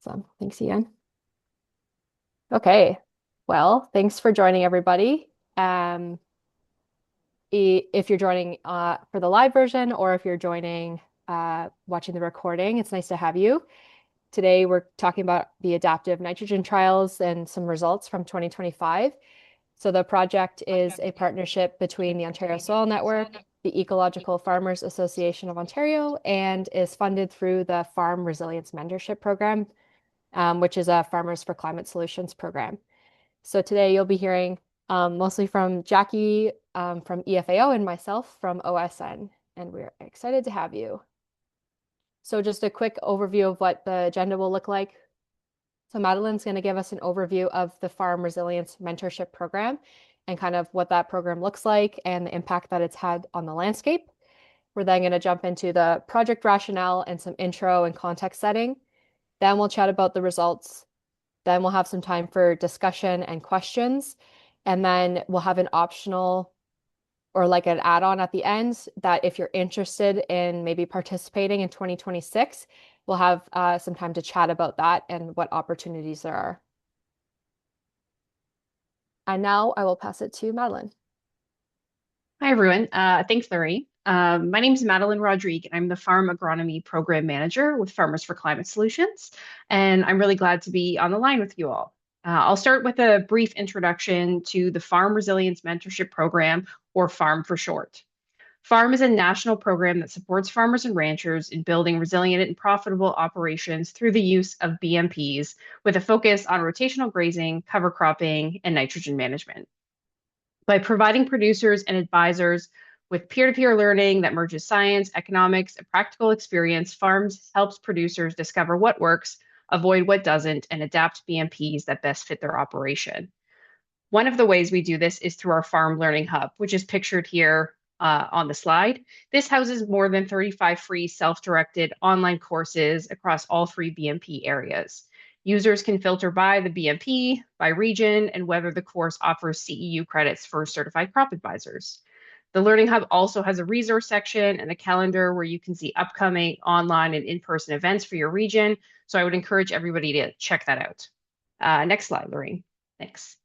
Awesome. Thanks, Ian. Okay. Well, thanks for joining, everybody. If you're joining for the live version or if you're joining watching the recording, it's nice to have you. Today, we're talking about the adaptive nitrogen trials and some results from 2025. So the project is a partnership between the Ontario Soil Network, the Ecological Farmers Association of Ontario, and is funded through the Farm Resilience Mentorship Program, which is a Farmers for Climate Solutions program. So today you'll be hearing mostly from Jackie from EFAO and myself from OSN, and we're excited to have you. So just a quick overview of what the agenda will look like. So Madeline's going to give us an overview of the Farm Resilience Mentorship Program and kind of what that program looks like and the impact that it's had on the landscape. We're then going to jump into the project rationale and some intro and context setting. Then we'll chat about the results. Then we'll have some time for discussion and questions. And then we'll have an optional or like an add-on at the end that if you're interested in maybe participating in 2026, we'll have some time to chat about that and what opportunities there are. And now I will pass it to Madeline. Hi, everyone. Thanks, Lorraine. My name is Madeline Rodrigue, and I'm the Farm Agronomy Program Manager with Farmers for Climate Solutions, and I'm really glad to be on the line with you all. I'll start with a brief introduction to the Farm Resilience Mentorship Program, or FARM for short. FARM is a national program that supports farmers and ranchers in building resilient and profitable operations through the use of BMPs, with a focus on rotational grazing, cover cropping, and nitrogen management. By providing producers and advisors with peer-to-peer learning that merges science, economics, and practical experience, Farms helps producers discover what works, avoid what doesn't, and adapt BMPs that best fit their operation. One of the ways we do this is through our Farm Learning Hub, which is pictured here on the slide. This houses more than 35 free self-directed online courses across all three BMP areas. Users can filter by the BMP, by region, and whether the course offers CEU credits for certified crop advisors. The Learning Hub also has a resource section and a calendar where you can see upcoming online and in-person events for your region. So I would encourage everybody to check that out. Next slide, Lorraine. Thanks.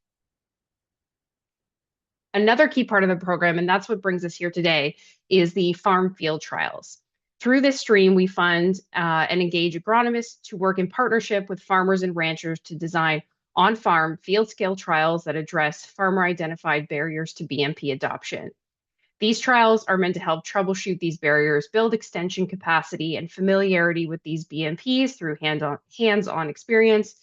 Another key part of the program, and that's what brings us here today, is the farm field trials. Through this stream, we fund and engage agronomists to work in partnership with farmers and ranchers to design on-farm field-scale trials that address farmer-identified barriers to BMP adoption. These trials are meant to help troubleshoot these barriers, build extension capacity and familiarity with these BMPs through hands-on experience,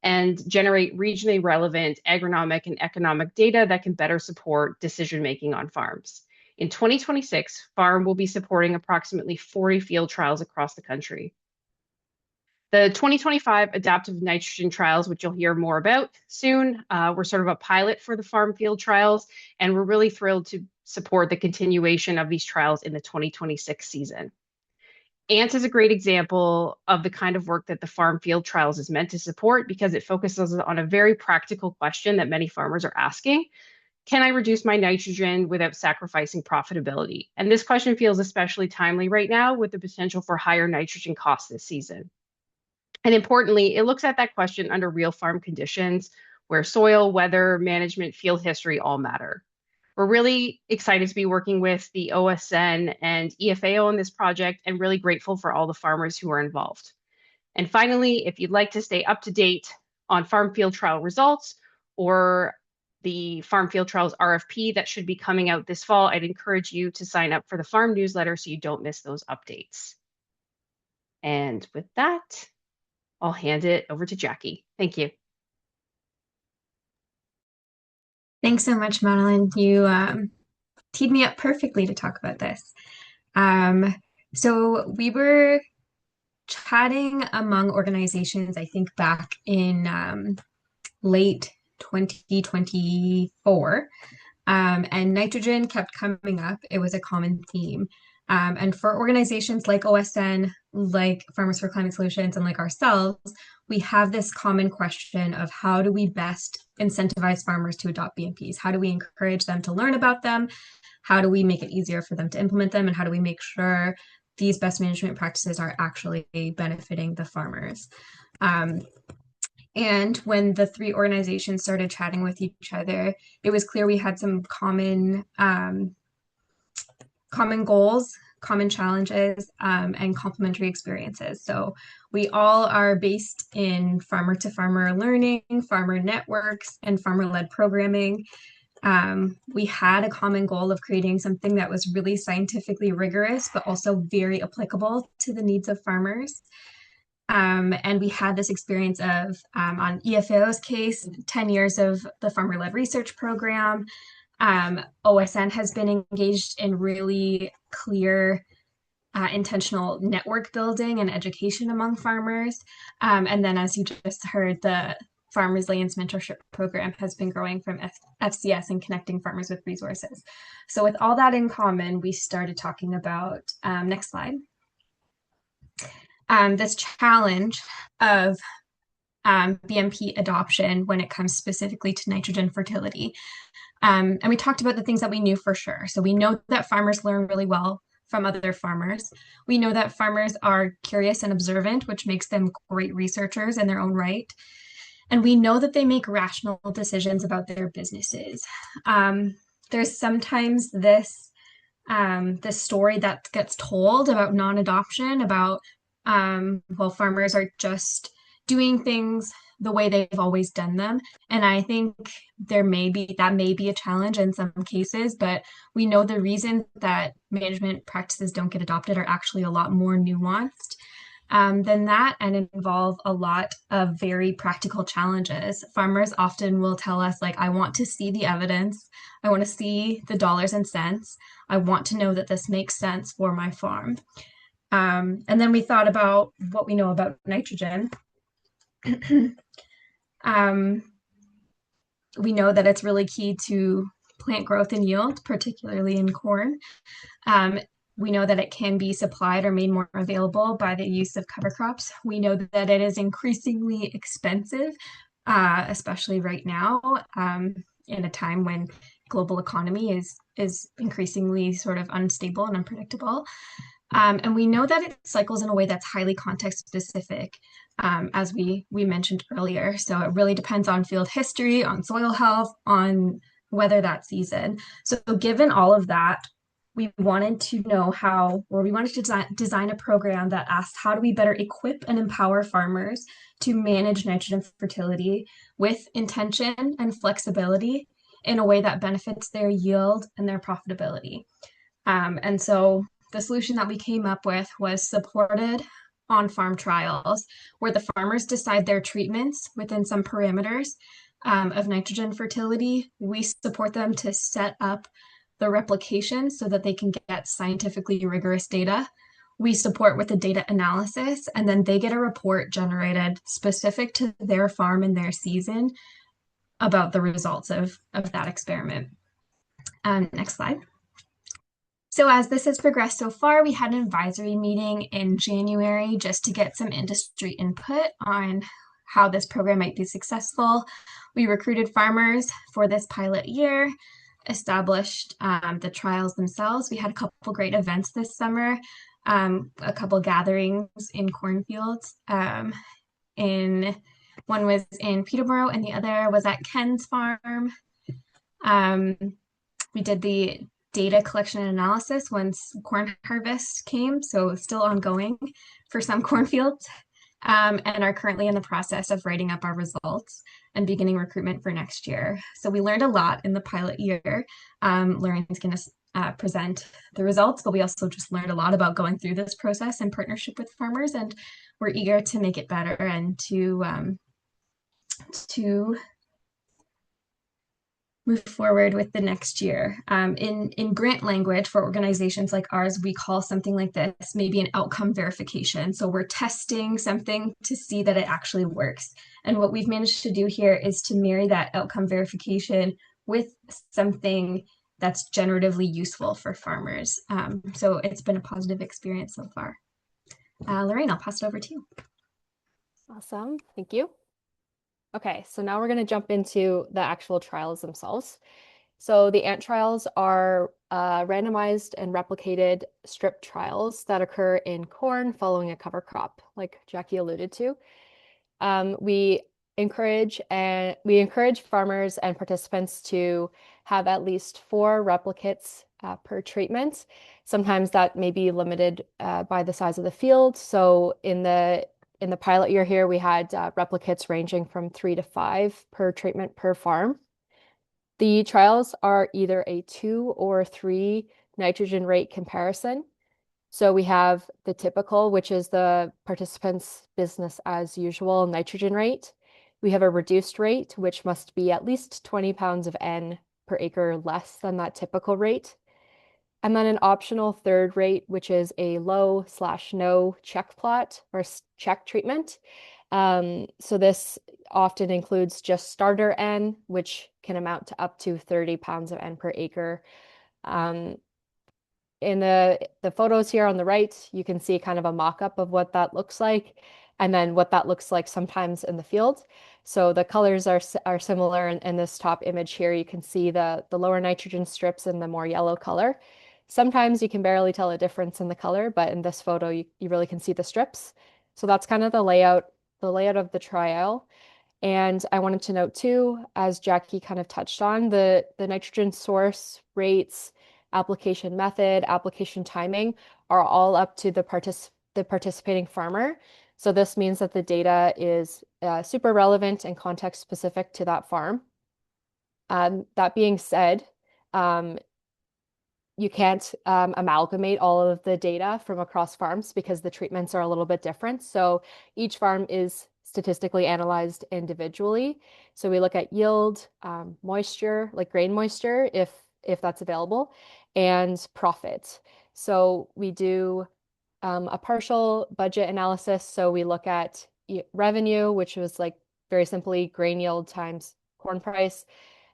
and generate regionally relevant agronomic and economic data that can better support decision-making on farms. In 2026, Farm will be supporting approximately 40 field trials across the country. The 2025 adaptive nitrogen trials, which you'll hear more about soon, were sort of a pilot for the farm field trials, and we're really thrilled to support the continuation of these trials in the 2026 season. ANTS is a great example of the kind of work that the farm field trials is meant to support because it focuses on a very practical question that many farmers are asking. Can I reduce my nitrogen without sacrificing profitability? And this question feels especially timely right now with the potential for higher nitrogen costs this season. And importantly, it looks at that question under real farm conditions where soil, weather, management, field history all matter. We're really excited to be working with the OSN and EFAO on this project and really grateful for all the farmers who are involved. And finally, if you'd like to stay up to date on farm field trial results or the Farm Field Trials RFP that should be coming out this fall, I'd encourage you to sign up for the farm newsletter so you don't miss those updates. And with that, I'll hand it over to Jackie. Thank you. Thanks so much, Madeline. You teed me up perfectly to talk about this. So we were chatting among organizations, I think back in late 2024, and nitrogen kept coming up. It was a common theme. And for organizations like OSN, like Farmers for Climate Solutions, and like ourselves, we have this common question of how do we best incentivize farmers to adopt BMPs? How do we encourage them to learn about them? How do we make it easier for them to implement them? And how do we make sure these best management practices are actually benefiting the farmers? And when the three organizations started chatting with each other, it was clear we had some common goals, common challenges, and complementary experiences. So we all are based in farmer to farmer learning, farmer networks, and farmer-led programming. We had a common goal of creating something that was really scientifically rigorous, but also very applicable to the needs of farmers. And we had this experience of, on EFAO's case, 10 years of the farmer-led research program. OSN has been engaged in really clear, intentional network building and education among farmers. And then, as you just heard, the Farm Resilience Mentorship Program has been growing from FCS and connecting farmers with resources. So with all that in common, we started talking about, next slide, this challenge of BMP adoption when it comes specifically to nitrogen fertility. And we talked about the things that we knew for sure. So we know that farmers learn really well from other farmers. We know that farmers are curious and observant, which makes them great researchers in their own right. And we know that they make rational decisions about their businesses. There's sometimes this story that gets told about non-adoption, about well, farmers are just doing things the way they've always done them. And I think that may be a challenge in some cases, but we know the reason that management practices don't get adopted are actually a lot more nuanced than that, and involve a lot of very practical challenges. Farmers often will tell us, like, I want to see the evidence, I want to see the dollars and cents, I want to know that this makes sense for my farm. And then we thought about what we know about nitrogen. We know that it's really key to plant growth and yield, particularly in corn. We know that it can be supplied or made more available by the use of cover crops. We know that it is increasingly expensive, especially right now, in a time when global economy is increasingly sort of unstable and unpredictable. And we know that it cycles in a way that's highly context specific, as we mentioned earlier. So it really depends on field history, on soil health, on weather that season. So given all of that, we wanted to design a program that asked, how do we better equip and empower farmers to manage nitrogen fertility with intention and flexibility in a way that benefits their yield and their profitability? And so the solution that we came up with was supported on-farm trials, where the farmers decide their treatments within some parameters of nitrogen fertility. We support them to set up the replication so that they can get scientifically rigorous data. We support with the data analysis, and then they get a report generated specific to their farm and their season about the results of that experiment. Next slide. So as this has progressed so far, we had an advisory meeting in January just to get some industry input on how this program might be successful. We recruited farmers for this pilot year, established the trials themselves. We had a couple great events this summer, a couple gatherings in cornfields. One was in Peterborough and the other was at Ken's farm. We did the data collection and analysis once corn harvest came, so still ongoing for some cornfields, and are currently in the process of writing up our results and beginning recruitment for next year. So we learned a lot in the pilot year. Lorraine's going to present the results, but we also just learned a lot about going through this process in partnership with farmers, and we're eager to make it better and to move forward with the next year. In grant language for organizations like ours, we call something like this maybe an outcome verification. So we're testing something to see that it actually works. And what we've managed to do here is to marry that outcome verification with something that's generatively useful for farmers. So it's been a positive experience so far. Lorraine, I'll pass it over to you. Awesome, thank you. Okay, so now we're going to jump into the actual trials themselves. So the ant trials are randomized and replicated strip trials that occur in corn following a cover crop, like Jackie alluded to. We encourage farmers and participants to have at least 4 replicates per treatment. Sometimes that may be limited by the size of the field. So in the pilot year here, we had replicates ranging from 3 to 5 per treatment per farm. The trials are either a 2 or 3 nitrogen rate comparison. So we have the typical, which is the participants' business as usual nitrogen rate. We have a reduced rate, which must be at least 20 pounds of N per acre less than that typical rate. And then an optional third rate, which is a low/no check plot or check treatment. So this often includes just starter N, which can amount to up to 30 pounds of N per acre. In the photos here on the right, you can see kind of a mock-up of what that looks like, and then what that looks like sometimes in the field. So the colors are similar in this top image here. You can see the lower nitrogen strips in the more yellow color. Sometimes you can barely tell a difference in the color, but in this photo, you really can see the strips. So that's kind of the layout of the trial. And I wanted to note too, as Jackie kind of touched on, the nitrogen source, rates, application method, application timing are all up to the participating farmer. So this means that the data is super relevant and context specific to that farm. That being said, you can't amalgamate all of the data from across farms because the treatments are a little bit different. So each farm is statistically analyzed individually. So we look at yield, moisture, like grain moisture, if that's available, and profit. So we do a partial budget analysis. So we look at revenue, which was like very simply grain yield times corn price,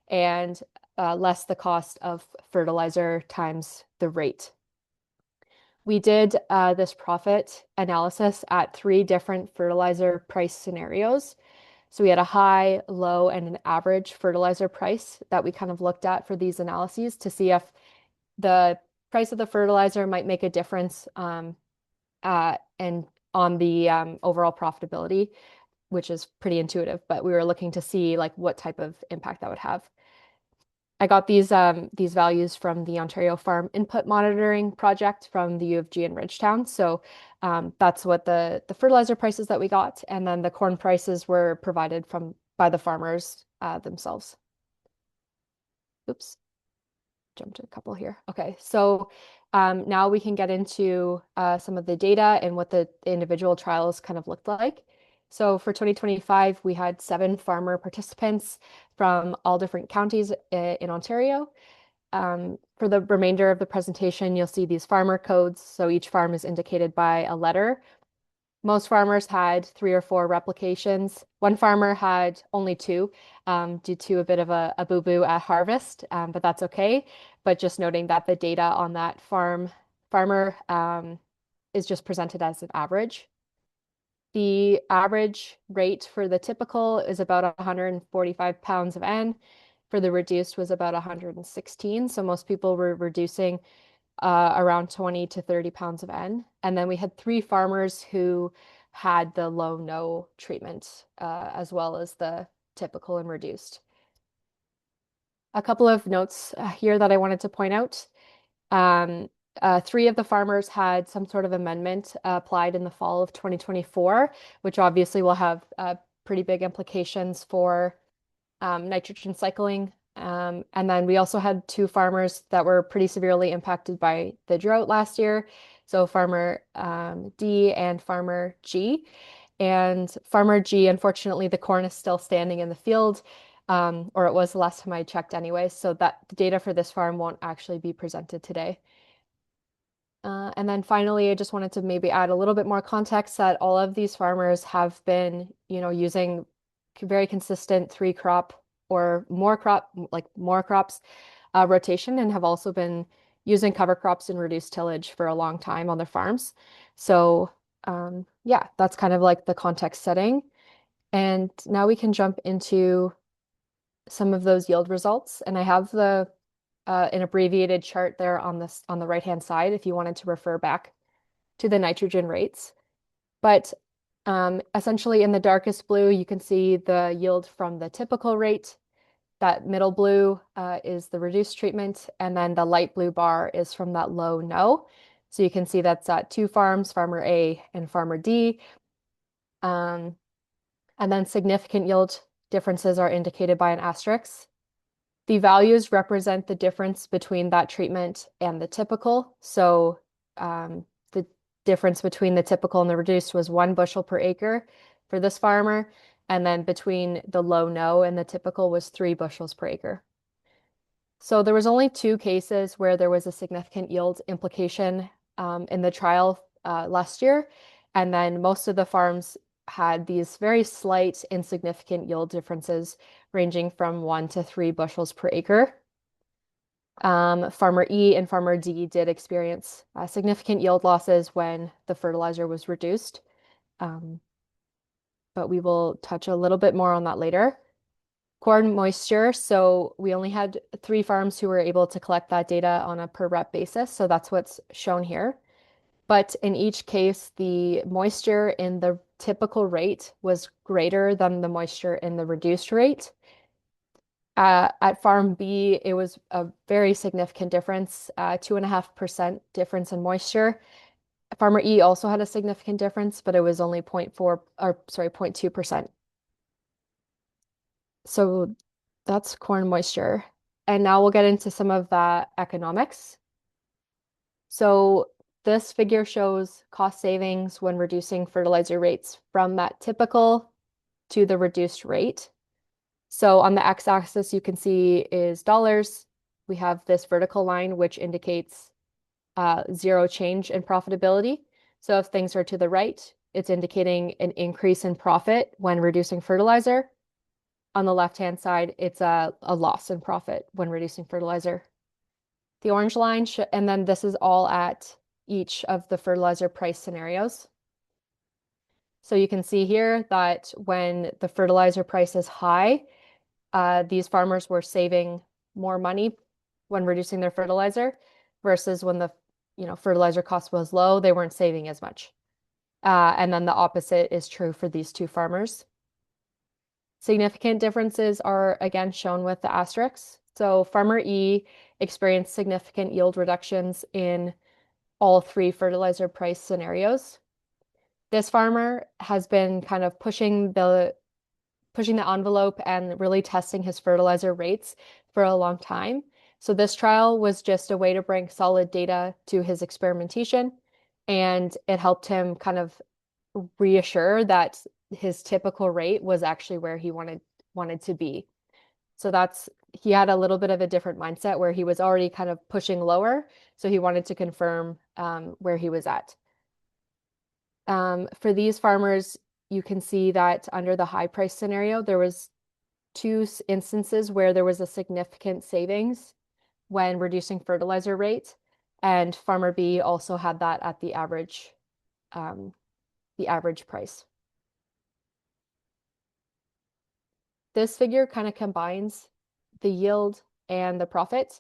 and less the cost of fertilizer times the rate. We did this profit analysis at 3 different fertilizer price scenarios. So we had a high, low, and an average fertilizer price that we kind of looked at for these analyses to see if the price of the fertilizer might make a difference and on the overall profitability, which is pretty intuitive, but we were looking to see like what type of impact that would have. I got these values from the Ontario Farm Input Monitoring Project from the U of G in Ridgetown. So that's what the fertilizer prices that we got, and then the corn prices were provided by the farmers themselves. Oops, jumped a couple here. Okay, so now we can get into some of the data and what the individual trials kind of looked like. So for 2025, we had 7 farmer participants from all different counties in Ontario. For the remainder of the presentation, you'll see these farmer codes. So each farm is indicated by a letter. Most farmers had 3 or 4 replications. One farmer had only 2 due to a bit of a boo-boo at harvest, but that's okay. But just noting that the data on that farmer is just presented as an average. The average rate for the typical is about 145 pounds of N. For the reduced was about 116. So most people were reducing around 20 to 30 pounds of N. And then we had 3 farmers who had the low-no treatment as well as the typical and reduced. A couple of notes here that I wanted to point out. 3 of the farmers had some sort of amendment applied in the fall of 2024, which obviously will have pretty big implications for nitrogen cycling. And then we also had 2 farmers that were pretty severely impacted by the drought last year. So Farmer D and Farmer G. And Farmer G, unfortunately, the corn is still standing in the field, or it was the last time I checked anyway. So that the data for this farm won't actually be presented today. And then finally, I just wanted to maybe add a little bit more context that all of these farmers have been, using very consistent 3 crop or more crops rotation, and have also been using cover crops and reduced tillage for a long time on their farms. So yeah, that's kind of like the context setting. And now we can jump into some of those yield results. And I have an abbreviated chart there on the right-hand side if you wanted to refer back to the nitrogen rates. But Essentially, in the darkest blue, you can see the yield from the typical rate. That middle blue is the reduced treatment, and then the light blue bar is from that low no. So you can see that's at two farms, Farmer A and Farmer D. And then significant yield differences are indicated by an asterisk. The values represent the difference between that treatment and the typical. So the difference between the typical and the reduced was 1 bushel per acre for this farmer. And then between the low no and the typical was 3 bushels per acre. So there was only 2 cases where there was a significant yield implication in the trial last year. And then most of the farms had these very slight, insignificant yield differences ranging from 1 to 3 bushels per acre. Farmer E and Farmer D did experience significant yield losses when the fertilizer was reduced. But we will touch a little bit more on that later. Corn moisture. So we only had 3 farms who were able to collect that data on a per rep basis. So that's what's shown here. But in each case, the moisture in the typical rate was greater than the moisture in the reduced rate. At Farm B, it was a very significant difference, 2.5% difference in moisture. Farmer E also had a significant difference, but it was only 0.2%. So that's corn moisture. And now we'll get into some of the economics. So this figure shows cost savings when reducing fertilizer rates from that typical to the reduced rate. So on the x-axis, you can see is dollars. We have this vertical line, which indicates zero change in profitability. So if things are to the right, it's indicating an increase in profit when reducing fertilizer. On the left-hand side, it's a loss in profit when reducing fertilizer. The orange line, and then this is all at each of the fertilizer price scenarios. So you can see here that when the fertilizer price is high, these farmers were saving more money when reducing their fertilizer versus when the fertilizer cost was low, they weren't saving as much. And then the opposite is true for these 2 farmers. Significant differences are again shown with the asterisks. So Farmer E experienced significant yield reductions in all 3 fertilizer price scenarios. This farmer has been kind of pushing the envelope and really testing his fertilizer rates for a long time. So this trial was just a way to bring solid data to his experimentation, and it helped him kind of reassure that his typical rate was actually where he wanted to be. So he had a little bit of a different mindset where he was already kind of pushing lower, so he wanted to confirm where he was at. For these farmers, you can see that under the high price scenario, there was 2 instances where there was a significant savings when reducing fertilizer rate, and Farmer B also had that at the average price. This figure kind of combines the yield and the profit.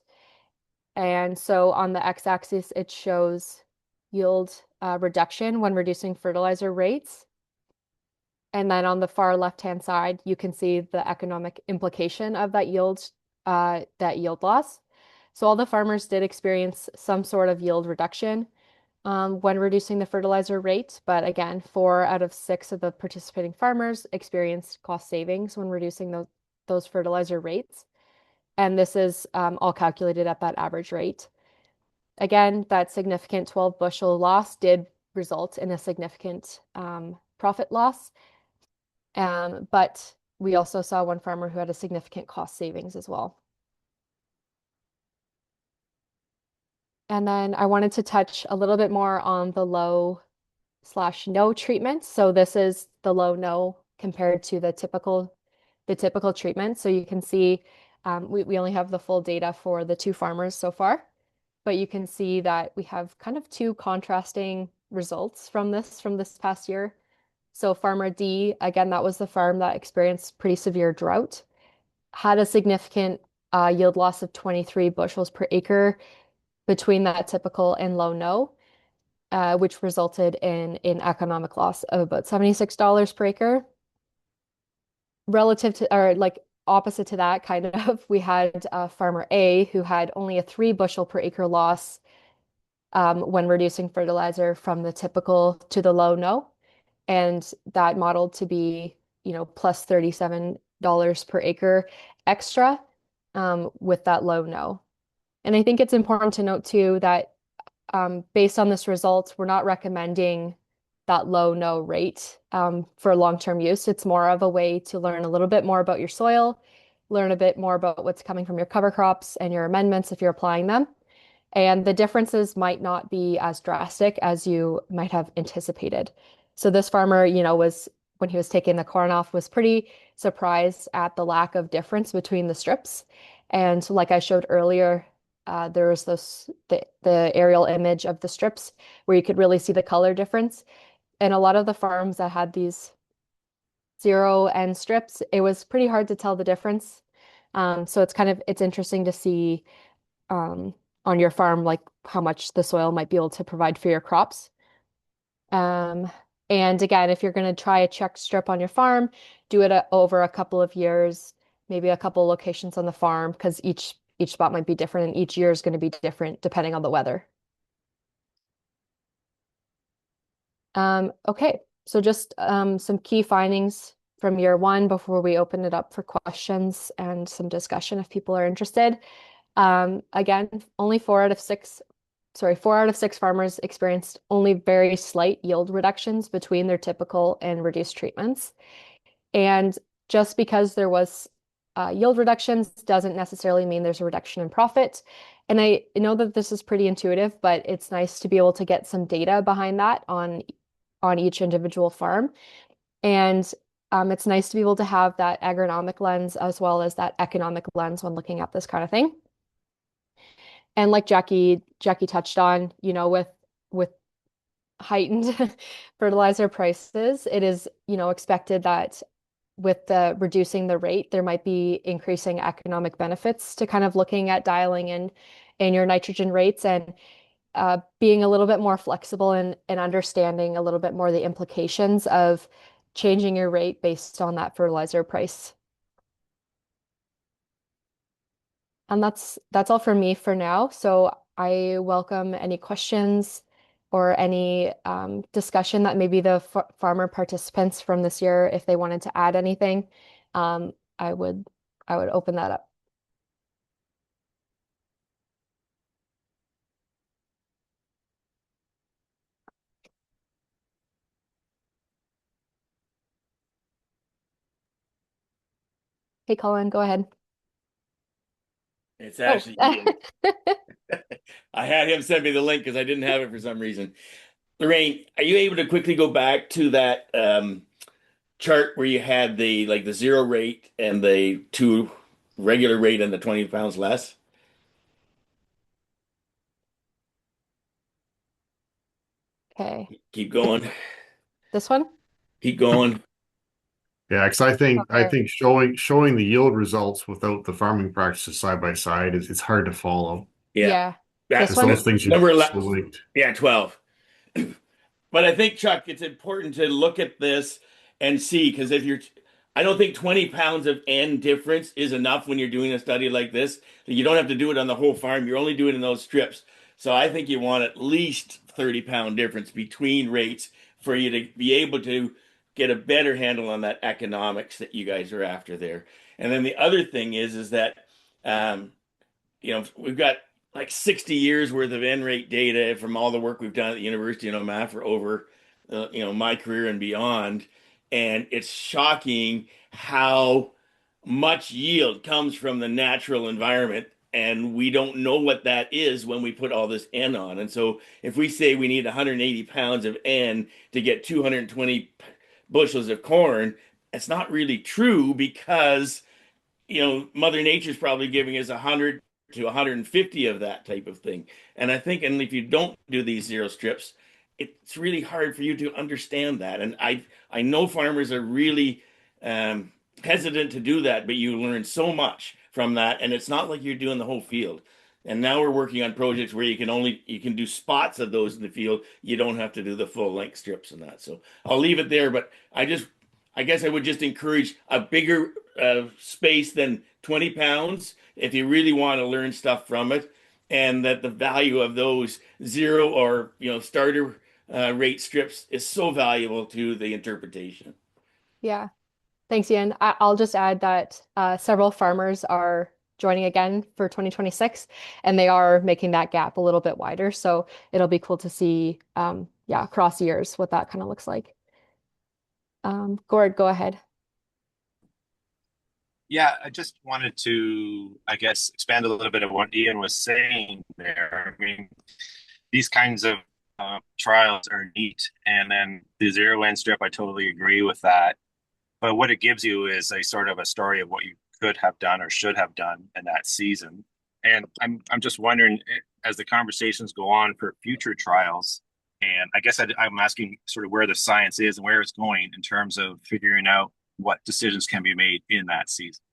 And so on the x-axis, it shows yield reduction when reducing fertilizer rates. And then on the far left-hand side, you can see the economic implication of that yield loss. So all the farmers did experience some sort of yield reduction when reducing the fertilizer rate. But again, 4 out of 6 of the participating farmers experienced cost savings when reducing those fertilizer rates. And this is all calculated at that average rate. Again, that significant 12-bushel loss did result in a significant profit loss. But we also saw 1 farmer who had a significant cost savings as well. And then I wanted to touch a little bit more on the low/no treatment. So this is the low no compared to the typical treatment. So you can see we only have the full data for the 2 farmers so far, but you can see that we have kind of 2 contrasting results from this past year. So Farmer D, again, that was the farm that experienced pretty severe drought, had a significant yield loss of 23 bushels per acre between that typical and low no. which resulted in an economic loss of about $76 per acre. Relative to, or like opposite to that, kind of, we had farmer A who had only a 3 bushel per acre loss when reducing fertilizer from the typical to the low no. And that modeled to be, plus $37 per acre extra with that low no. And I think it's important to note too that based on this result, we're not recommending that low no rate for long-term use. It's more of a way to learn a little bit more about your soil, learn a bit more about what's coming from your cover crops and your amendments if you're applying them. And the differences might not be as drastic as you might have anticipated. So this farmer, was when he was taking the corn off, was pretty surprised at the lack of difference between the strips. And like I showed earlier, there was the aerial image of the strips where you could really see the color difference. And a lot of the farms that had these zero end strips, it was pretty hard to tell the difference. So it's interesting to see um, on your farm, like how much the soil might be able to provide for your crops. Um, and again, if you're going to try a check strip on your farm, do it over a couple of years, maybe a couple of locations on the farm, because each spot might be different and each year is going to be different depending on the weather. Okay, so just some key findings from year one before we open it up for questions and some discussion if people are interested. Again, only 4 out of 6 farmers experienced only very slight yield reductions between their typical and reduced treatments. And just because there was yield reductions doesn't necessarily mean there's a reduction in profit. And I know that this is pretty intuitive, but it's nice to be able to get some data behind that on each individual farm. And it's nice to be able to have that agronomic lens as well as that economic lens when looking at this kind of thing. And like Jackie touched on, with heightened fertilizer prices, it is, expected that with the reducing the rate, there might be increasing economic benefits to kind of looking at dialing in your nitrogen rates and being a little bit more flexible and understanding a little bit more the implications of changing your rate based on that fertilizer price. And that's all for me for now. So I welcome any questions or any discussion that maybe the farmer participants from this year, if they wanted to add anything, I would open that up. Hey, Colin, go ahead. It's Oh, actually Ian. I had him send me the link because I didn't have it for some reason. Lorraine, are you able to quickly go back to that chart where you had the zero rate and the two regular rate and the 20 pounds less? okay. Keep going. This one? Keep going. Yeah, because I Okay. think showing the yield results without the farming practices side by side is it's hard to follow Yeah. Yeah. This That because one? those things should number be so linked. yeah, 12. But I think, Chuck, it's important to look at this and see, because I don't think 20 pounds of N difference is enough when you're doing a study like this. You don't have to do it on the whole farm. You're only doing it in those strips. So I think you want at least 30-pound difference between rates for you to be able to get a better handle on that economics that you guys are after there. And then the other thing is that um, we've got like 60 years worth of N rate data from all the work we've done at the University of Omaha for over, my career and beyond. And it's shocking how much yield comes from the natural environment. And we don't know what that is when we put all this N on. And so if we say we need 180 pounds of N to get 220 bushels of corn, it's not really true because Mother Nature's probably giving us 100 to 150 of that type of thing. And I think, and if you don't do these zero strips, it's really hard for you to understand that. And I know farmers are really hesitant to do that, but you learn so much from that. And it's not like you're doing the whole field. And now we're working on projects where you can do spots of those in the field. You don't have to do the full length strips and that. So I'll leave it there, but I guess I would just encourage a bigger space than 20 pounds if you really want to learn stuff from it, and that the value of those zero or starter rate strips is so valuable to the interpretation. Yeah. Thanks, Ian. I'll just add that several farmers are joining again for 2026, and they are making that gap a little bit wider. So it'll be cool to see, yeah, across years what that kind of looks like. Gord, go ahead. Yeah, I just wanted to, I guess, expand a little bit of what Ian was saying there. I mean, these kinds of trials are neat. And then the zero end strip, I totally agree with that. But what it gives you is a sort of a story of what you could have done or should have done in that season. And I'm just wondering, as the conversations go on for future trials, and I guess I'm asking sort of where the science is and where it's going in terms of figuring out what decisions can be made in that season.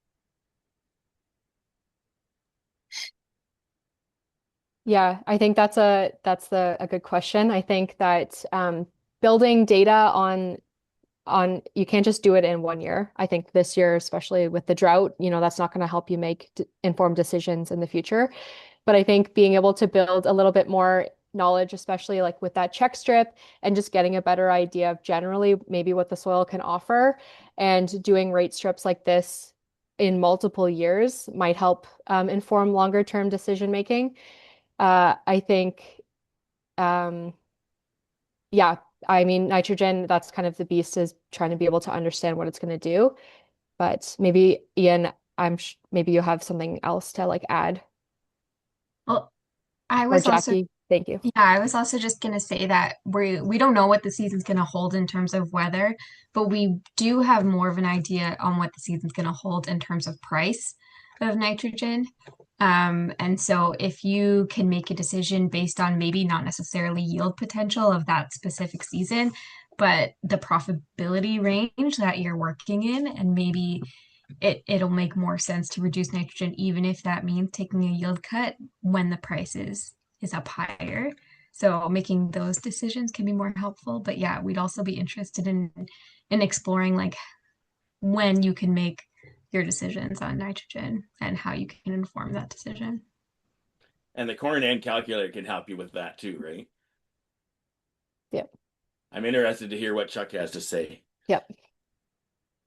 Yeah, I think that's a good question. I think that building data on you can't just do it in 1 year. I think this year, especially with the drought, that's not going to help you make informed decisions in the future. But I think being able to build a little bit more knowledge, especially like with that check strip, and just getting a better idea of generally maybe what the soil can offer, and doing rate strips like this in multiple years might help inform longer term decision making. I think, yeah, I mean, nitrogen, that's kind of the beast, is trying to be able to understand what it's going to do. But maybe, Ian, maybe you have something else to like add. Well, I Or was also Jackie, thank you. Yeah, I was also just gonna say that we don't know what the season's gonna hold in terms of weather, but we do have more of an idea on what the season's gonna hold in terms of price of nitrogen. And so if you can make a decision based on maybe not necessarily yield potential of that specific season, but the profitability range that you're working in, and maybe it'll make more sense to reduce nitrogen, even if that means taking a yield cut when the price is up higher. So making those decisions can be more helpful. But yeah, we'd also be interested in exploring like when you can make your decisions on nitrogen and how you can inform that decision. And the corn end calculator can help you with that too, right? Yep. I'm interested to hear what Chuck has to say. Yep.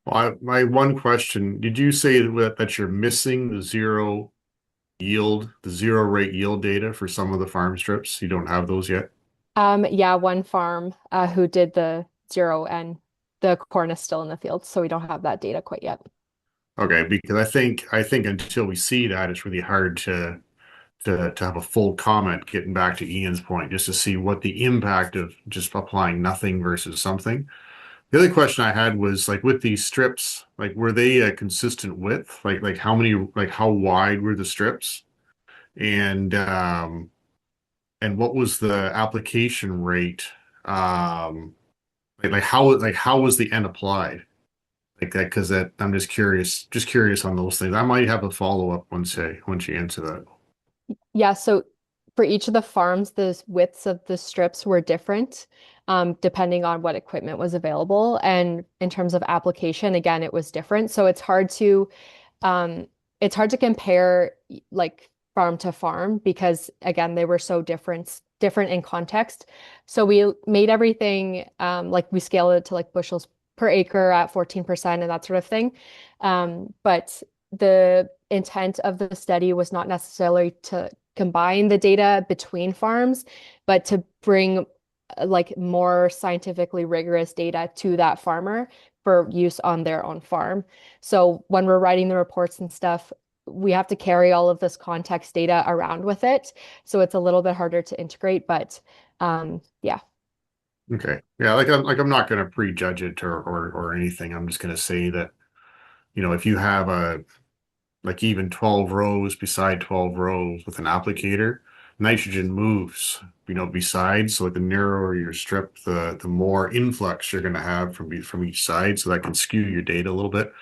Well, my one question, did you say that you're missing the zero rate yield data for some of the farm strips? You don't have those yet? Yeah, one farm who did the zero, and the corn is still in the field, so we don't have that data quite yet. Okay, because I think until we see that, it's really hard to have a full comment, getting back to Ian's point, just to see what the impact of just applying nothing versus something. The other question I had was like with these strips, like were they a consistent width? Like how wide were the strips? And what was the application rate? How was the N applied? Like that, because that I'm just curious on those things. I might have a follow-up once you answer that. Yeah, so for each of the farms, the widths of the strips were different, depending on what equipment was available. And in terms of application, again, it was different. So um, it's hard to compare like farm to farm because again, they were so different in context. So we made everything like we scaled it to like bushels per acre at 14% and that sort of thing. But the intent of the study was not necessarily to combine the data between farms, but to bring like more scientifically rigorous data to that farmer for use on their own farm. So when we're writing the reports and stuff, we have to carry all of this context data around with it. So it's a little bit harder to integrate, but yeah. Okay. Yeah, I'm not going to prejudge it or anything. I'm just going to say that, if you have like even 12 rows beside 12 rows with an applicator, nitrogen moves, besides. So like the narrower your strip, the more influx you're going to have from each side. So that can skew your data a little bit.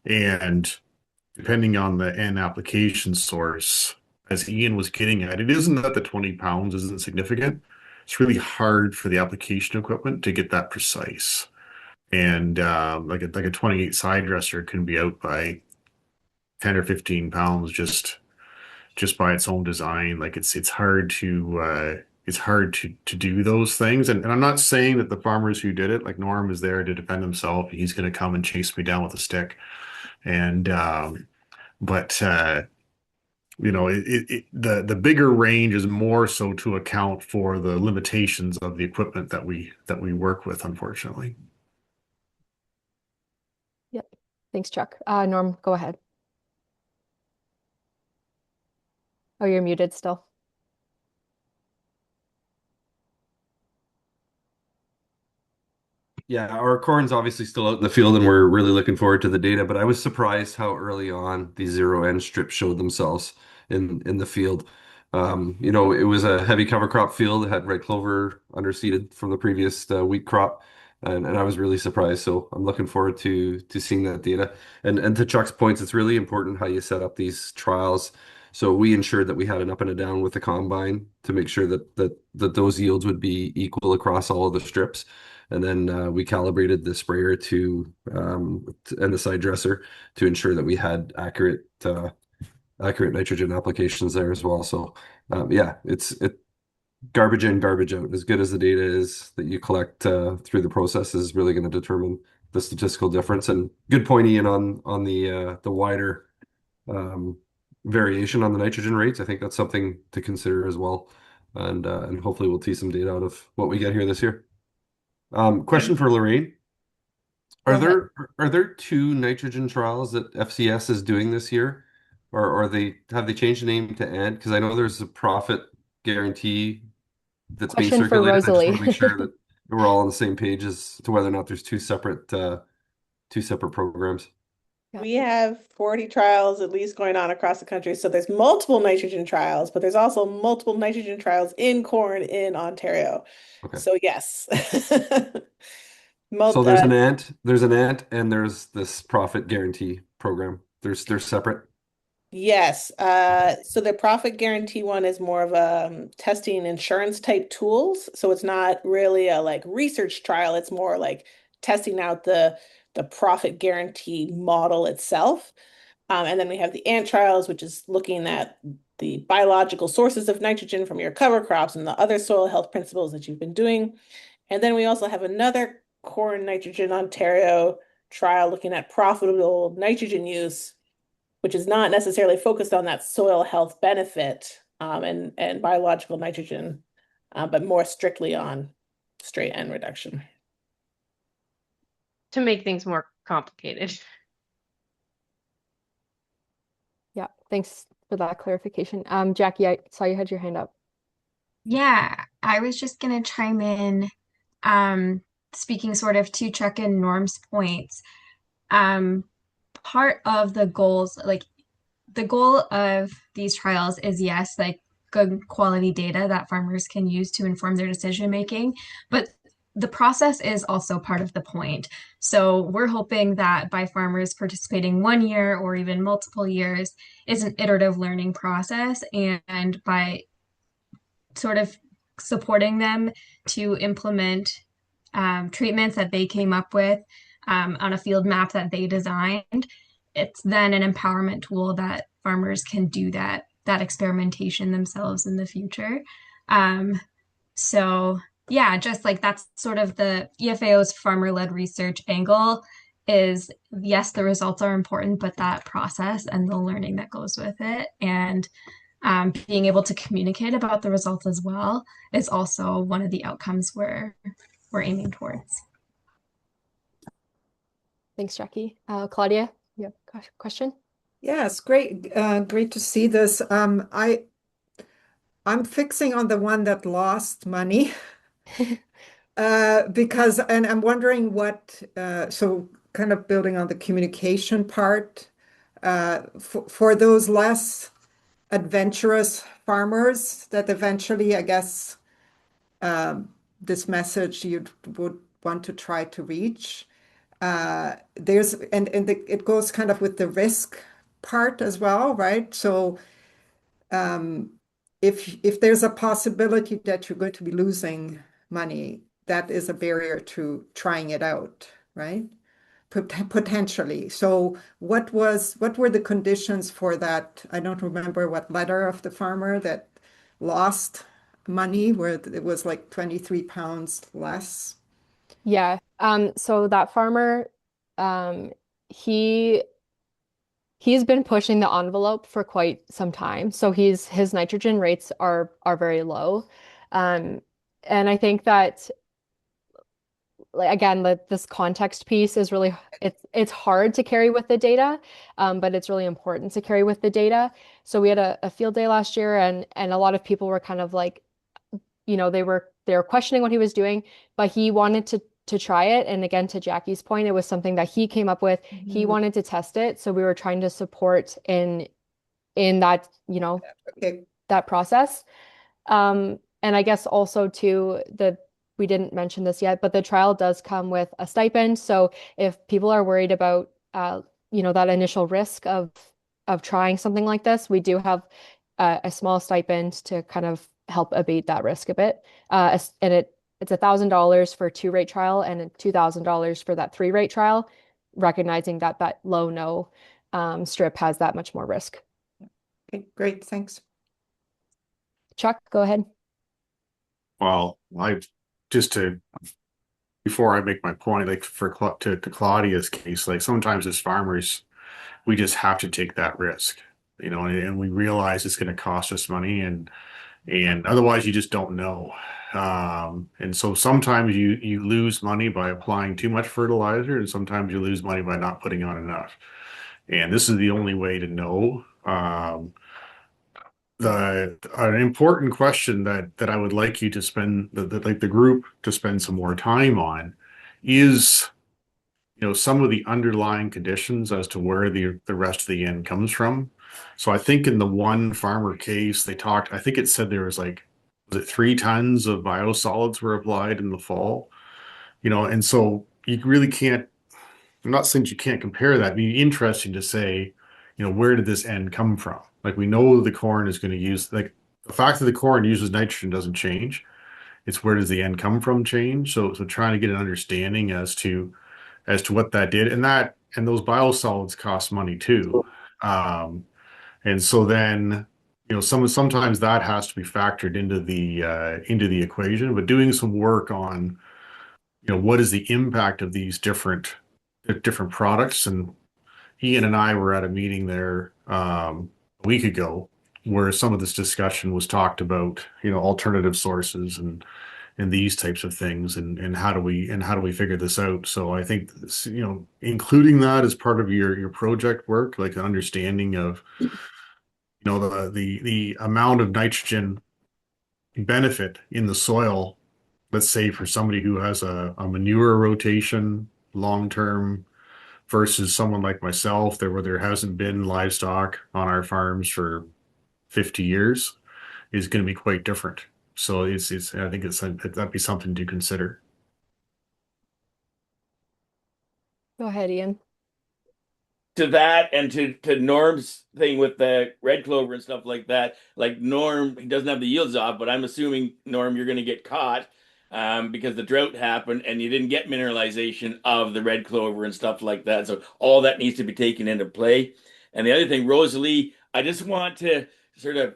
And depending on the N application source, as Ian was getting at, it isn't that the 20 pounds isn't significant. It's really hard for the application equipment to get that precise. And like a 28 side dresser can be out by 10 or 15 pounds just by its own design. Like it's hard to do those things. And I'm not saying that the farmers who did it, like Norm is there to defend himself. He's going to come and chase me down with a stick. And but the bigger range is more so to account for the limitations of the equipment that we work with, unfortunately. Yep. Thanks, Chuck. Norm, go ahead. Oh, you're muted still. Yeah, our corn's obviously still out in the field and we're really looking forward to the data, but I was surprised how early on these zero end strips showed themselves in the field. It was a heavy cover crop field. It had red clover underseeded from the previous wheat crop, and I was really surprised. So I'm looking forward to seeing that data. And to Chuck's points, it's really important how you set up these trials. So we ensured that we had an up and a down with the combine to make sure that those yields would be equal across all of the strips. And then we calibrated the sprayer and the side dresser to ensure that we had accurate nitrogen applications there as well. So yeah, it's garbage in, garbage out. As good as the data is that you collect through the process is really going to determine the statistical difference. And good point, Ian, on the wider variation on the nitrogen rates. I think that's something to consider as well. And hopefully we'll see some data out of what we get here this year. Question for Lorraine. Go ahead. Are there two nitrogen trials that FCS is doing this year? Or have they changed the name to AND? Because I know there's a profit guarantee that's being Question for circulated. I just want to Rosalie. make sure that we're all on the same page as to whether or not there's two separate programs. Yeah. We have 40 trials at least going on across the country. So there's multiple nitrogen trials, but there's also multiple nitrogen trials in corn in Ontario. Okay. So yes. So there's an ANT, and there's this profit guarantee program. They're separate. Yes. So the profit guarantee one is more of a testing insurance type tools. So it's not really a like research trial. It's more like testing out the profit guarantee model itself. And then we have the ant trials, which is looking at the biological sources of nitrogen from your cover crops and the other soil health principles that you've been doing. And then we also have another corn nitrogen Ontario trial looking at profitable nitrogen use, which is not necessarily focused on that soil health benefit and biological nitrogen, but more strictly on straight N reduction. To make things more complicated. Yeah, thanks for that clarification. Jackie, I saw you had your hand up. Yeah, I was just going to chime in, speaking sort of to Chuck and Norm's points. Part of the goals, like the goal of these trials is, yes, like good quality data that farmers can use to inform their decision making, but the process is also part of the point. So we're hoping that by farmers participating 1 year or even multiple years is an iterative learning process, and by sort of supporting them to implement treatments that they came up with on a field map that they designed, it's then an empowerment tool that farmers can do that experimentation themselves in the future. So yeah, just like that's sort of the EFAO's farmer-led research angle is, yes, the results are important, but that process and the learning that goes with it and being able to communicate about the results as well is also one of the outcomes we're aiming towards. Thanks, Jackie. Claudia, you have a question? Yes, great. Great to see this. I'm fixing on the one that lost money because, and I'm wondering so kind of building on the communication part, for those less adventurous farmers that eventually, I guess, this message you would want to try to reach. It goes kind of with the risk part as well, right? So if there's a possibility that you're going to be losing money, that is a barrier to trying it out, right? Potentially. So what were the conditions for that? I don't remember what letter of the farmer that lost money where it was like 23 pounds less. Yeah. So that farmer, um, he he's been pushing the envelope for quite some time. So his nitrogen rates are very low. Um, and I think that like again, this context piece is really it's hard to carry with the data, but it's really important to carry with the data. So we had a field day last year, and a lot of people were kind of like, they were questioning what he was doing, but he wanted to try it. And again, to Jackie's point, it was something that he came up with. He wanted to test it, so we were trying to support in that, Okay. that process. And I guess also too, we didn't mention this yet, but the trial does come with a stipend. So if people are worried about that initial risk of trying something like this, we do have a small stipend to kind of help abate that risk a bit. And it's $1,000 for a 2-rate trial and $2,000 for that 3-rate trial, recognizing that low no strip has that much more risk. Okay, great. Thanks. Chuck, go ahead. Well, before I make my point, like to Claudia's case, like sometimes as farmers, we just have to take that risk, and we realize it's going to cost us money, and otherwise you just don't know. And so sometimes you lose money by applying too much fertilizer, and sometimes you lose money by not putting on enough. And this is the only way to know. An important question that I would like you to spend like the group to spend some more time on is, some of the underlying conditions as to where the rest of the N comes from. So I think in the one farmer case they talked, I think it said there was 3 tons of biosolids were applied in the fall, and so you really can't, I'm not saying you can't compare that. It'd be interesting to say, where did this N come from? Like we know the corn is going to use, like the fact that the corn uses nitrogen doesn't change. It's where does the N come from change? So trying to get an understanding as to what that did, and those biosolids cost money too. And so then, sometimes that has to be factored into the equation, but doing some work on, what is the impact of these different products. And Ian and I were at a meeting there a week ago where some of this discussion was talked about, alternative sources and these types of things, and how do we figure this out. So I think this, including that as part of your project work, like an understanding of the amount of nitrogen benefit in the soil, let's say for somebody who has a manure rotation long term versus someone like myself where there hasn't been livestock on our farms for 50 years, is going to be quite different. So I think that'd be something to consider. Go ahead, Ian. To that and to Norm's thing with the red clover and stuff like that, like Norm, he doesn't have the yields off, but I'm assuming, Norm, you're going to get caught because the drought happened and you didn't get mineralization of the red clover and stuff like that. So all that needs to be taken into play. And the other thing, Rosalie, I just want to sort of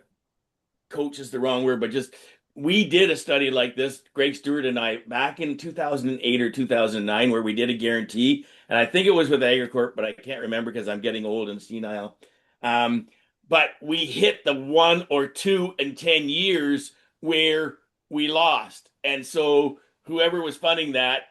coach is the wrong word, but just we did a study like this, Greg Stewart and I, back in 2008 or 2009, where we did a guarantee. And I think it was with AgriCorp, but I can't remember because I'm getting old and senile. But we hit the 1 or 2 in 10 years where we lost. And so whoever was funding that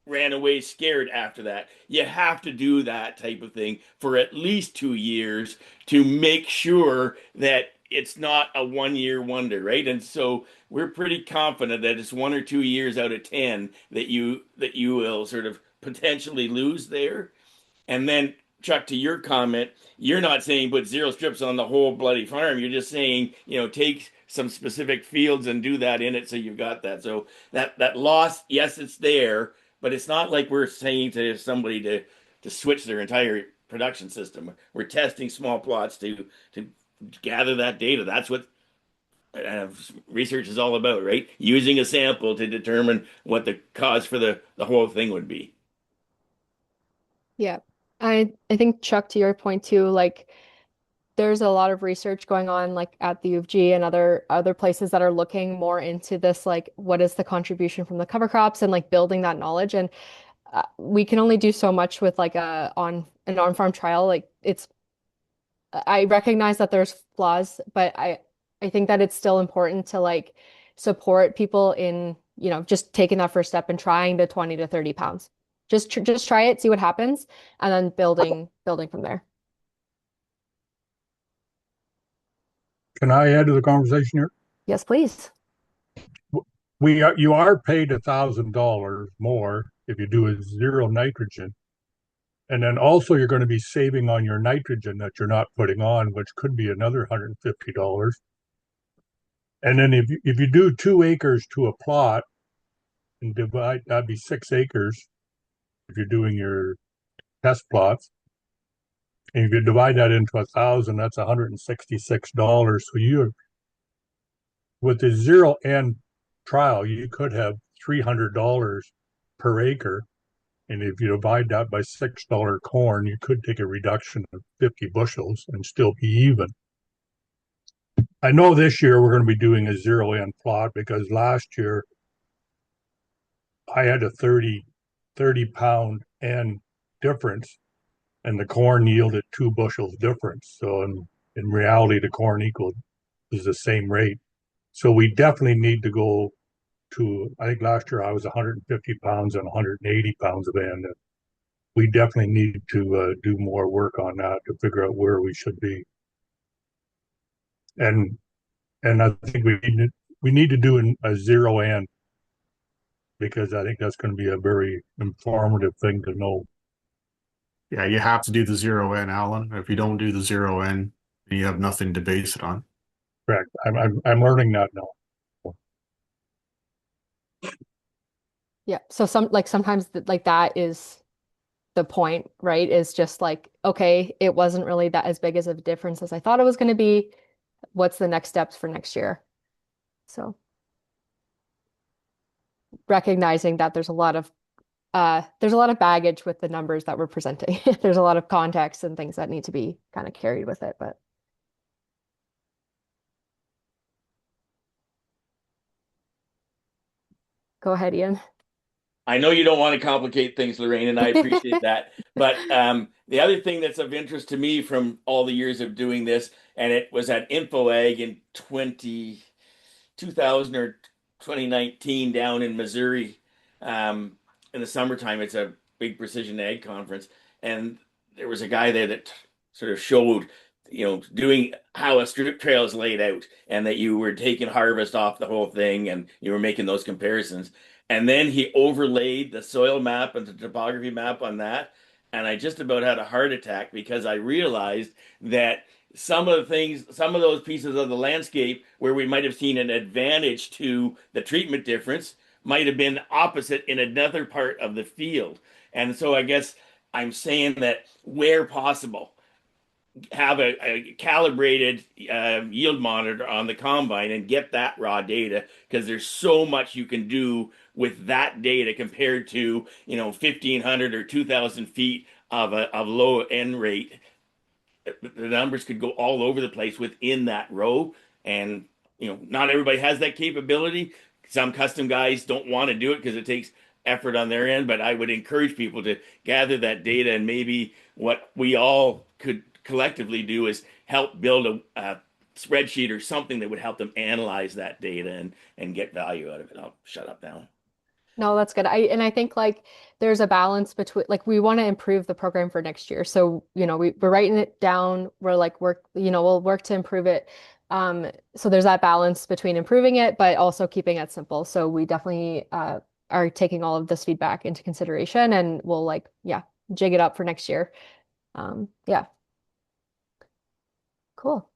ran away scared after that. You have to do that type of thing for at least 2 years to make sure that it's not a 1-year wonder, right? And so we're pretty confident that it's 1 or 2 years out of 10 that you will sort of potentially lose there. And then, Chuck, to your comment, you're not saying put 0 strips on the whole bloody farm. You're just saying, take some specific fields and do that in it so you've got that. So that loss, yes, it's there, but it's not like we're saying to somebody to switch their entire production system. We're testing small plots to gather that data. That's what research is all about, right? Using a sample to determine what the cause for the whole thing would be. Yeah. I think Chuck, to your point too, like there's a lot of research going on like at the U of G and other places that are looking more into this, like what is the contribution from the cover crops and like building that knowledge. And we can only do so much with like an on-farm trial. Like I recognize that there's flaws, but I think that it's still important to like support people in, just taking that first step and trying the 20 to 30 pounds. Just try it, see what happens, and then building from there. Can I add to the conversation here? Yes, please. You are paid $1,000 more if you do a zero nitrogen. And then also you're going to be saving on your nitrogen that you're not putting on, which could be another $150. And then if you do 2 acres to a plot and divide, that'd be 6 acres if you're doing your test plots. And if you divide that into 1,000, that's $166. So you, with the zero N trial, you could have $300 per acre. And if you divide that by $6 corn, you could take a reduction of 50 bushels and still be even. I know this year we're going to be doing a zero N plot because last year I had a 30 pound N difference and the corn yielded 2 bushels difference. So in reality, the corn is the same rate. So we definitely need to go to, I think last year I was 150 pounds and 180 pounds of N. We definitely need to do more work on that to figure out where we should be. And I think we need to do a zero N because I think that's going to be a very informative thing to know. Yeah, you have to do the zero N, Alan. If you don't do the zero N, you have nothing to base it on. Correct. I'm learning that now. Yeah. So sometimes like that is the point, right? Is just like, okay, it wasn't really that as big as a difference as I thought it was going to be. What's the next steps for next year? So recognizing that there's a lot of baggage with the numbers that we're presenting. There's a lot of context and things that need to be kind of carried with it, but go ahead, Ian. I know you don't want to complicate things, Lorraine, and I appreciate that. But the other thing that's of interest to me from all the years of doing this, and it was at InfoAg in 2000 or 2019 down in Missouri in the summertime. It's a big precision ag conference. And there was a guy there that sort of showed, doing how a strip trail is laid out and that you were taking harvest off the whole thing and you were making those comparisons. And then he overlaid the soil map and the topography map on that. And I just about had a heart attack because I realized that some of the things, some of those pieces of the landscape where we might have seen an advantage to the treatment difference might have been opposite in another part of the field. And so I guess I'm saying that where possible, have a calibrated yield monitor on the combine and get that raw data because there's so much you can do with that data compared to 1,500 or 2,000 feet of a low N rate. The numbers could go all over the place within that row, and not everybody has that capability. Some custom guys don't want to do it because it takes effort on their end, but I would encourage people to gather that data, and maybe what we all could collectively do is help build a spreadsheet or something that would help them analyze that data and get value out of it. I'll shut up now. No, that's good. I think like there's a balance between like we want to improve the program for next year. So, we're writing it down. We're like we'll work to improve it. So there's that balance between improving it, but also keeping it simple. So we definitely are taking all of this feedback into consideration and we'll jig it up for next year. Yeah. Cool.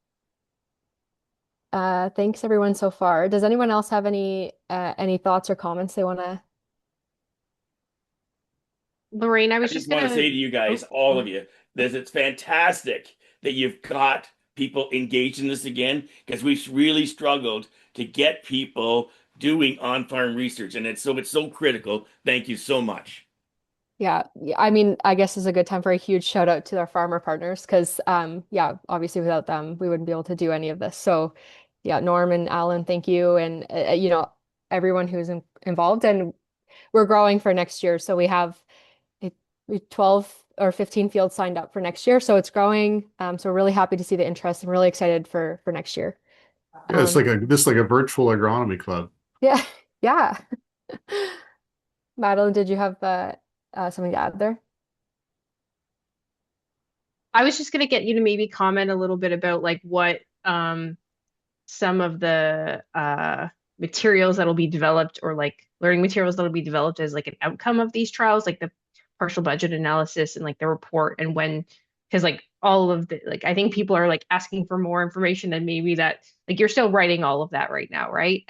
Thanks everyone so far. Does anyone else have any thoughts or comments they want to? Lorraine, I was I just just want to gonna. say to you guys, all of you, that it's fantastic that you've got people engaged in this again, because we've really struggled to get people doing on-farm research, and it's so critical. Thank you so much. Yeah, I mean, I guess is a good time for a huge shout out to our farmer partners because, yeah, obviously without them, we wouldn't be able to do any of this. So, yeah, Norm and Alan, thank you, and everyone who's involved, and we're growing for next year. So it, we 12 or 15 fields signed up for next year, so it's growing. So we're really happy to see the interest and really excited for next year. Yeah, it's like a virtual agronomy club. Yeah, yeah. Madeline, did you have something to add there? I was just going to get you to maybe comment a little bit about like what some of the materials that'll be developed or like learning materials that'll be developed as like an outcome of these trials, like the partial budget analysis and like the report and when, because like all of the like I think people are like asking for more information and maybe that like you're still writing all of that right now, right?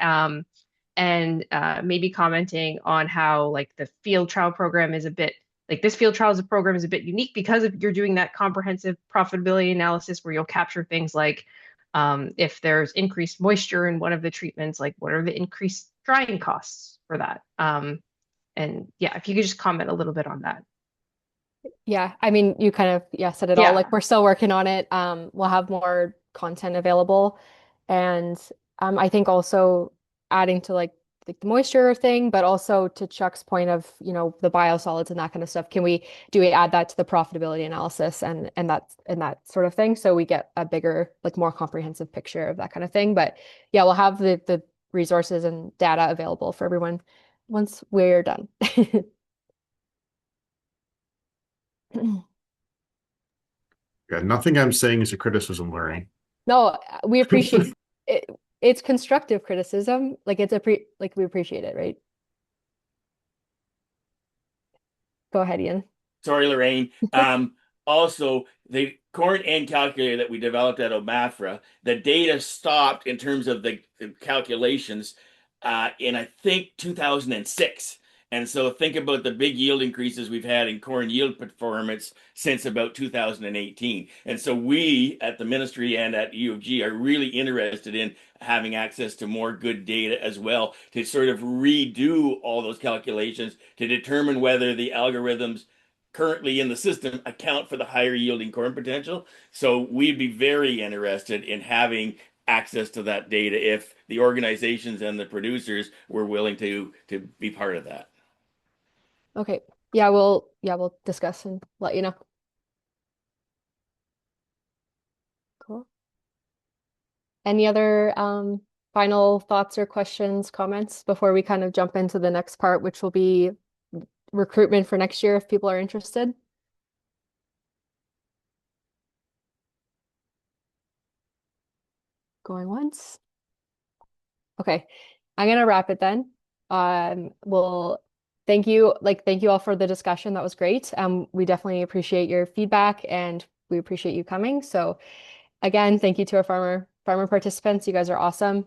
And maybe commenting on how like the field trial program is a bit like this field trials program is a bit unique because of you're doing that comprehensive profitability analysis where you'll capture things like if there's increased moisture in one of the treatments, like what are the increased drying costs for that? And yeah, if you could just comment a little bit on that. Yeah, I mean, you kind of said it all. Yeah. Like we're still working on it. We'll have more content available, and I think also adding to like the moisture thing, but also to Chuck's point of the biosolids and that kind of stuff. Do we add that to the profitability analysis and that sort of thing, so we get a bigger, like more comprehensive picture of that kind of thing. But yeah, we'll have the resources and data available for everyone once we're done. Yeah, nothing I'm saying is a criticism, Lorraine. No, we appreciate it. It's constructive criticism. Like like we appreciate it, right? Go ahead, Ian. Sorry, Lorraine. Also, the corn N calculator that we developed at OMAFRA, the data stopped in terms of the calculations in I think 2006. And so think about the big yield increases we've had in corn yield performance since about 2018. And so we at the ministry and at U of G are really interested in having access to more good data as well to sort of redo all those calculations to determine whether the algorithms currently in the system account for the higher yielding corn potential. So we'd be very interested in having access to that data if the organizations and the producers were willing to be part of that. Okay. Yeah, we'll discuss and let you know. Cool. Any other final thoughts or questions, comments before we kind of jump into the next part, which will be recruitment for next year if people are interested? Going once. Okay. I'm gonna wrap it then. Well, thank you all for the discussion. That was great. We definitely appreciate your feedback and we appreciate you coming. So again, thank you to our farmer participants. You guys are awesome.